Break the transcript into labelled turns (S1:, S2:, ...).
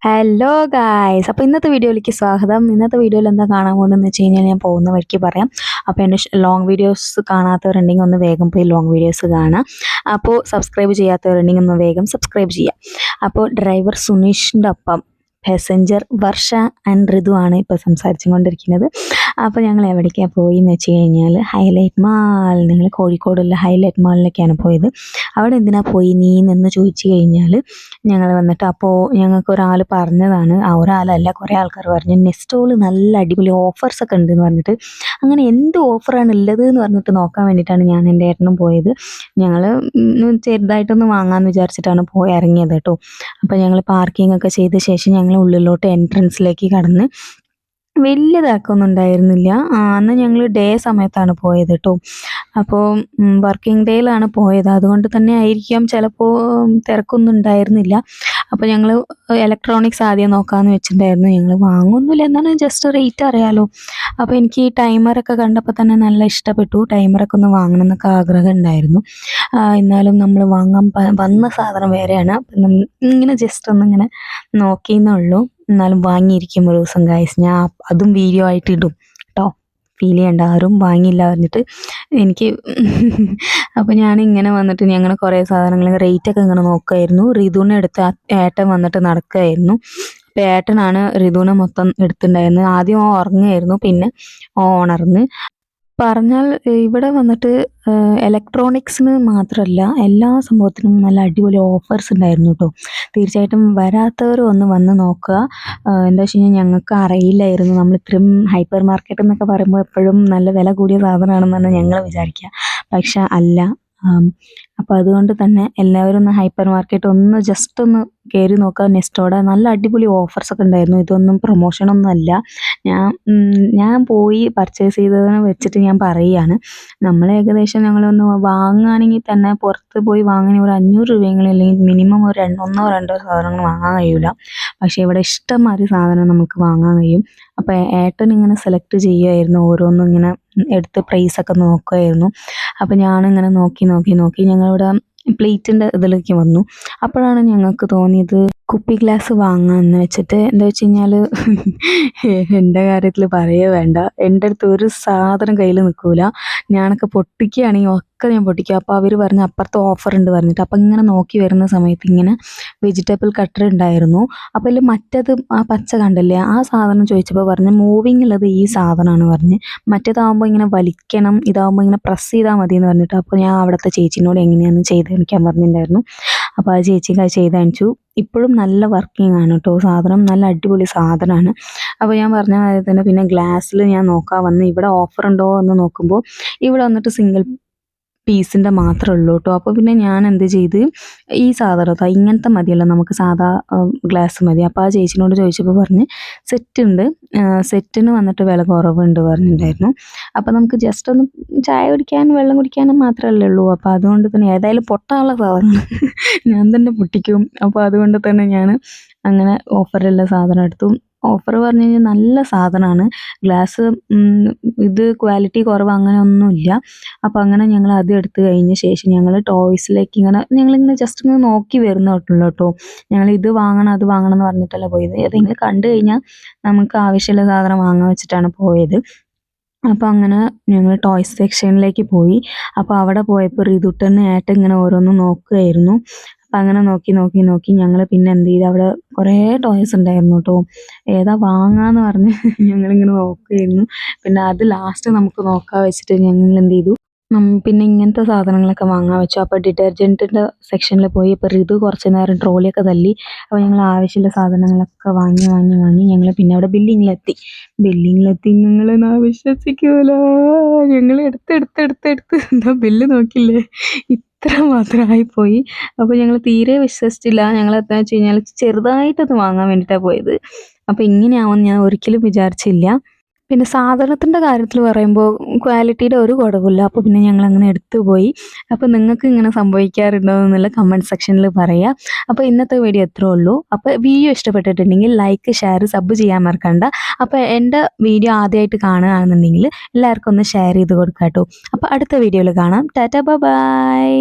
S1: Hello guys, അപ്പോൾ ഇന്നത്തെ വീഡിയോയിലേക്ക് സ്വാഗതം. ഇന്നത്തെ വീഡിയോയിൽ എന്താ കാണാൻ പോകുന്നതെന്ന് വെച്ച് കഴിഞ്ഞാൽ ഞാൻ പോകുന്ന വഴിക്ക് പറയാം. അപ്പോൾ എൻ്റെ ലോങ് വീഡിയോസ് കാണാത്തവരുണ്ടെങ്കിൽ ഒന്ന് വേഗം പോയി ലോങ് വീഡിയോസ് കാണാം. അപ്പോൾ സബ്സ്ക്രൈബ് ചെയ്യാത്തവരുണ്ടെങ്കിൽ ഒന്ന് വേഗം സബ്സ്ക്രൈബ് ചെയ്യാം. അപ്പോൾ ഡ്രൈവർ സുനീഷിൻ്റെ ഒപ്പം പാസഞ്ചർ വർഷ ആൻഡ് ഋതു ആണ് ഇപ്പോൾ സംസാരിച്ചുകൊണ്ടിരിക്കുന്നത്. അപ്പോൾ ഞങ്ങൾ എവിടേക്കാണ് പോയെന്ന് വെച്ച് കഴിഞ്ഞാൽ ഹൈലൈറ്റ് മാൾ, ഞങ്ങൾ കോഴിക്കോടുള്ള ഹൈലൈറ്റ് മാളിലേക്കാണ് പോയത്. അവിടെ എന്തിനാണ് പോയി നീ എന്ന് ചോദിച്ചു കഴിഞ്ഞാൽ ഞങ്ങൾ വന്നിട്ട് അപ്പോൾ ഞങ്ങൾക്ക് ഒരാൾ പറഞ്ഞതാണ്, ഒരാളല്ല കുറേ ആൾക്കാർ പറഞ്ഞു നെസ്റ്റോൾ നല്ല അടിപൊളി ഓഫേഴ്സൊക്കെ ഉണ്ടെന്ന് പറഞ്ഞിട്ട്. അങ്ങനെ എന്ത് ഓഫറാണ് ഉള്ളത് എന്ന് പറഞ്ഞിട്ട് നോക്കാൻ വേണ്ടിയിട്ടാണ് ഞാൻ എൻ്റെ ഏട്ടനും പോയത്. ഞങ്ങൾ ചെറുതായിട്ടൊന്ന് വാങ്ങാമെന്ന് വിചാരിച്ചിട്ടാണ് പോയി ഇറങ്ങിയത് കേട്ടോ. അപ്പോൾ ഞങ്ങൾ പാർക്കിംഗ് ഒക്കെ ചെയ്ത ശേഷം ഞങ്ങൾ ഉള്ളിലോട്ട് എൻട്രൻസിലേക്ക് കടന്ന് വലിയ തിരക്കൊന്നും ഉണ്ടായിരുന്നില്ല. അന്ന് ഞങ്ങൾ ഡേ സമയത്താണ് പോയത് കേട്ടോ. അപ്പോൾ വർക്കിംഗ് ഡേയിലാണ് പോയത്, അതുകൊണ്ട് തന്നെ ആയിരിക്കാം ചിലപ്പോൾ തിരക്കൊന്നും ഉണ്ടായിരുന്നില്ല. അപ്പോൾ ഞങ്ങൾ ഇലക്ട്രോണിക്സ് ആദ്യം നോക്കാമെന്ന് വെച്ചിട്ടുണ്ടായിരുന്നു. ഞങ്ങൾ വാങ്ങുന്നില്ല, എന്നാണ് ജസ്റ്റ് റേറ്റ് അറിയാലോ. അപ്പോൾ എനിക്ക് ഈ ടൈമറൊക്കെ കണ്ടപ്പോൾ തന്നെ നല്ല ഇഷ്ടപ്പെട്ടു. ടൈമറൊക്കെ ഒന്ന് വാങ്ങണം എന്നൊക്കെ ആഗ്രഹം ഉണ്ടായിരുന്നു. എന്നാലും നമ്മൾ വാങ്ങാൻ വന്ന സാധനം വേറെയാണ്. അപ്പം ഇങ്ങനെ ജസ്റ്റ് ഒന്നിങ്ങനെ നോക്കിയെന്നുള്ളൂ. എന്നാലും വാങ്ങിയിരിക്കും ഒരു ദിവസം ഗൈസ്, ഞാൻ അതും വീഡിയോ ആയിട്ട് ഇടും കേട്ടോ. ഫീൽ ചെയ്യേണ്ട, ആരും വാങ്ങിയില്ല പറഞ്ഞിട്ട് എനിക്ക്. അപ്പോൾ ഞാനിങ്ങനെ വന്നിട്ട് ഞങ്ങൾ കുറേ സാധനങ്ങൾ റേറ്റൊക്കെ ഇങ്ങനെ നോക്കുമായിരുന്നു. ഋതുവിനെ എടുത്ത് ഏട്ടൻ വന്നിട്ട് നടക്കുകയായിരുന്നു. അപ്പോൾ ഏട്ടനാണ് ഋതുവിനെ മൊത്തം എടുത്തിട്ടുണ്ടായിരുന്നത്. ആദ്യം ഉറങ്ങുമായിരുന്നു, പിന്നെ ഉണർന്ന്. പറഞ്ഞാൽ ഇവിടെ വന്നിട്ട് ഇലക്ട്രോണിക്സിന് മാത്രമല്ല എല്ലാ സംഭവത്തിനും നല്ല അടിപൊളി ഓഫേഴ്സ് ഉണ്ടായിരുന്നു കേട്ടോ. തീർച്ചയായിട്ടും വരാത്തവർ ഒന്ന് വന്ന് നോക്കുക. എന്താ വെച്ച് കഴിഞ്ഞാൽ ഞങ്ങൾക്ക് അറിയില്ലായിരുന്നു, നമ്മൾ ഇത്രയും ഹൈപ്പർ മാർക്കറ്റ് എന്നൊക്കെ പറയുമ്പോൾ എപ്പോഴും നല്ല വില കൂടിയ സാധനമാണെന്നാണ് ഞങ്ങൾ വിചാരിക്കുക. പക്ഷെ അല്ല. അപ്പോൾ അതുകൊണ്ട് തന്നെ എല്ലാവരും ഒന്ന് ഹൈപ്പർ മാർക്കറ്റ് ഒന്ന് ജസ്റ്റ് ഒന്ന് കയറി നോക്കുക. നെസ്റ്റോടെ നല്ല അടിപൊളി ഓഫേഴ്സൊക്കെ ഉണ്ടായിരുന്നു. ഇതൊന്നും പ്രൊമോഷനൊന്നും അല്ല, ഞാൻ പോയി പർച്ചേസ് ചെയ്തതിനെ വെച്ചിട്ട് ഞാൻ പറയുകയാണ്. നമ്മൾ ഏകദേശം ഞങ്ങളൊന്ന് വാങ്ങുകയാണെങ്കിൽ തന്നെ പുറത്ത് പോയി വാങ്ങുകയാണെങ്കിൽ ഒരു 500 രൂപയെങ്കിലും അല്ലെങ്കിൽ മിനിമം ഒരു ഒന്നോ രണ്ടോ സാധനങ്ങൾ വാങ്ങാൻ കഴിയില്ല. പക്ഷേ ഇവിടെ ഇഷ്ടംമാതിരി സാധനം നമുക്ക് വാങ്ങാൻ കഴിയും. അപ്പോൾ ഏട്ടൻ ഇങ്ങനെ സെലക്ട് ചെയ്യുമായിരുന്നു, ഓരോന്നും ഇങ്ങനെ എടുത്ത് പ്രൈസൊക്കെ നോക്കുമായിരുന്നു. അപ്പോൾ ഞാനിങ്ങനെ നോക്കി ഞങ്ങളിവിടെ പ്ലേറ്റിൻ്റെ ഇതിലേക്ക് വന്നു. അപ്പോഴാണ് ഞങ്ങൾക്ക് തോന്നിയത് കുപ്പി ഗ്ലാസ് വാങ്ങാമെന്ന് വെച്ചിട്ട്. എന്താ വെച്ച് കഴിഞ്ഞാൽ എൻ്റെ കാര്യത്തിൽ പറയേ വേണ്ട, എൻ്റെ അടുത്ത് ഒരു സാധനം കയ്യിൽ നിൽക്കില്ല. ഞാനൊക്കെ പൊട്ടിക്കുകയാണെങ്കിൽ ഒക്കെ ഞാൻ പൊട്ടിക്കുക. അപ്പോൾ അവർ പറഞ്ഞ് അപ്പുറത്ത് ഓഫർ ഉണ്ട് പറഞ്ഞിട്ട്. അപ്പോൾ ഇങ്ങനെ നോക്കി വരുന്ന സമയത്ത് ഇങ്ങനെ വെജിറ്റബിൾ കട്ടർ ഉണ്ടായിരുന്നു. അപ്പോൾ അതിൽ മറ്റത് ആ പച്ച കണ്ടില്ലേ, ആ സാധനം ചോദിച്ചപ്പോൾ പറഞ്ഞ് മൂവിങ് ഉള്ളത് ഈ സാധനമാണ് പറഞ്ഞ്. മറ്റേതാകുമ്പോൾ ഇങ്ങനെ വലിക്കണം, ഇതാകുമ്പോൾ ഇങ്ങനെ പ്രസ് ചെയ്താൽ മതി എന്ന് പറഞ്ഞിട്ട്. അപ്പോൾ ഞാൻ അവിടുത്തെ ചേച്ചിനോട് എങ്ങനെയാണ് ചെയ്ത് കാണിക്കാൻ പറഞ്ഞിട്ടുണ്ടായിരുന്നു. അപ്പോൾ ആ ചേച്ചിക്ക് അത് ചെയ്ത് കാണിച്ചു. ഇപ്പോഴും നല്ല വർക്കിംഗ് ആണ് കേട്ടോ സാധനം, നല്ല അടിപൊളി സാധനമാണ്. അപ്പോൾ ഞാൻ പറഞ്ഞ കാര്യം തന്നെ പിന്നെ ഗ്ലാസ്സിൽ ഞാൻ നോക്കാൻ വന്ന് ഇവിടെ ഓഫർ ഉണ്ടോ എന്ന് നോക്കുമ്പോൾ ഇവിടെ വന്നിട്ട് സിംഗിൾ പീസിൻ്റെ മാത്രമേ ഉള്ളൂ കേട്ടോ. അപ്പോൾ പിന്നെ ഞാൻ എന്ത് ചെയ്ത് ഈ സാധനം ഇങ്ങനത്തെ മതിയല്ലോ, നമുക്ക് സാധാ ഗ്ലാസ് മതി. അപ്പോൾ ആ ചേച്ചിനോട് ചോദിച്ചപ്പോൾ പറഞ്ഞ് സെറ്റ് ഉണ്ട്, സെറ്റിന് വന്നിട്ട് വില കുറവുണ്ട് പറഞ്ഞിട്ടുണ്ടായിരുന്നു. അപ്പോൾ നമുക്ക് ജസ്റ്റ് ഒന്ന് ചായ കുടിക്കാനും വെള്ളം കുടിക്കാനും മാത്രമല്ലേ ഉള്ളൂ. അപ്പോൾ അതുകൊണ്ട് തന്നെ ഏതായാലും പൊട്ടാനുള്ള സാധനമാണ്, ഞാൻ തന്നെ പൊട്ടിക്കും. അപ്പോൾ അതുകൊണ്ട് തന്നെ ഞാൻ അങ്ങനെ ഓഫറുള്ള സാധനം എടുത്തു. ഓഫർ പറഞ്ഞു കഴിഞ്ഞാൽ നല്ല സാധനമാണ്. ഗ്ലാസ് ഇത് ക്വാളിറ്റി കുറവ് അങ്ങനെ ഒന്നുമില്ല. അപ്പോൾ അങ്ങനെ ഞങ്ങൾ അത് എടുത്ത് കഴിഞ്ഞ ശേഷം ഞങ്ങൾ ടോയ്സിലേക്ക് ഞങ്ങളിങ്ങനെ ജസ്റ്റ് ഇങ്ങനെ നോക്കി വരുന്നുള്ളൂ കേട്ടോ. ഞങ്ങൾ ഇത് വാങ്ങണം അത് വാങ്ങണം എന്ന് പറഞ്ഞിട്ടല്ല പോയത്. ഏതെങ്കിലും കണ്ടു കഴിഞ്ഞാൽ നമുക്ക് ആവശ്യമുള്ള സാധനം വാങ്ങാൻ വെച്ചിട്ടാണ് പോയത്. അപ്പോൾ അങ്ങനെ ഞങ്ങൾ ടോയ്സ് സെക്ഷനിലേക്ക് പോയി. അപ്പോൾ അവിടെ പോയപ്പോൾ ഋതുട്ടന് ഏട്ടൻ ഇങ്ങനെ ഓരോന്ന് നോക്കുകയായിരുന്നു. അപ്പം അങ്ങനെ നോക്കി ഞങ്ങൾ പിന്നെ എന്ത് ചെയ്തു, അവിടെ കുറേ ടോയ്സ് ഉണ്ടായിരുന്നു കേട്ടോ. ഏതാ വാങ്ങാന്ന് പറഞ്ഞ് ഞങ്ങളിങ്ങനെ നോക്കുകയായിരുന്നു. പിന്നെ അത് ലാസ്റ്റ് നമുക്ക് നോക്കാൻ വെച്ചിട്ട് ഞങ്ങൾ എന്ത് ചെയ്തു, പിന്നെ ഇങ്ങനത്തെ സാധനങ്ങളൊക്കെ വാങ്ങാൻ വെച്ചു. അപ്പോൾ ഡിറ്റർജൻറ്റിൻ്റെ സെക്ഷനിൽ പോയി. ഇപ്പോൾ ഋതു കുറച്ച് നേരം ട്രോളിയൊക്കെ തല്ലി. അപ്പോൾ ഞങ്ങൾ ആവശ്യമുള്ള സാധനങ്ങളൊക്കെ വാങ്ങി ഞങ്ങൾ പിന്നെ അവിടെ ബില്ലിങ്ങിലെത്തി. നിങ്ങളെന്നാ വിശ്വസിക്കൂല, ഞങ്ങൾ എടുത്ത് എന്താ ബില്ല് നോക്കില്ലേ, ഇത്ര മാത്രമായിപ്പോയി. അപ്പോൾ ഞങ്ങൾ തീരെ വിശ്വസിച്ചില്ല. ഞങ്ങൾ എന്താ വെച്ച് കഴിഞ്ഞാൽ ചെറുതായിട്ടത് വാങ്ങാൻ വേണ്ടിയിട്ടാണ് പോയത്. അപ്പോൾ ഇങ്ങനെയാവുമെന്ന് ഞാൻ ഒരിക്കലും വിചാരിച്ചില്ല. പിന്നെ സാധനത്തിൻ്റെ കാര്യത്തിൽ പറയുമ്പോൾ ക്വാളിറ്റിയുടെ ഒരു കുഴപ്പമില്ല. അപ്പോൾ പിന്നെ ഞങ്ങളങ്ങനെ എടുത്തു പോയി. അപ്പോൾ നിങ്ങൾക്ക് ഇങ്ങനെ സംഭവിക്കാറുണ്ടോ എന്നുള്ള കമൻറ്റ് സെക്ഷനിൽ പറയുക. അപ്പോൾ ഇന്നത്തെ വീഡിയോ ഇത്രയേ ഉള്ളൂ. അപ്പോൾ വീഡിയോ ഇഷ്ടപ്പെട്ടിട്ടുണ്ടെങ്കിൽ ലൈക്ക്, ഷെയർ, സബ് ചെയ്യാൻ മറക്കണ്ട. അപ്പോൾ എൻ്റെ വീഡിയോ ആദ്യമായിട്ട് കാണുകയാണെന്നുണ്ടെങ്കിൽ എല്ലാവർക്കും ഒന്ന് ഷെയർ ചെയ്ത് കൊടുക്കാം കേട്ടോ. അപ്പോൾ അടുത്ത വീഡിയോയിൽ കാണാം. Tata bye.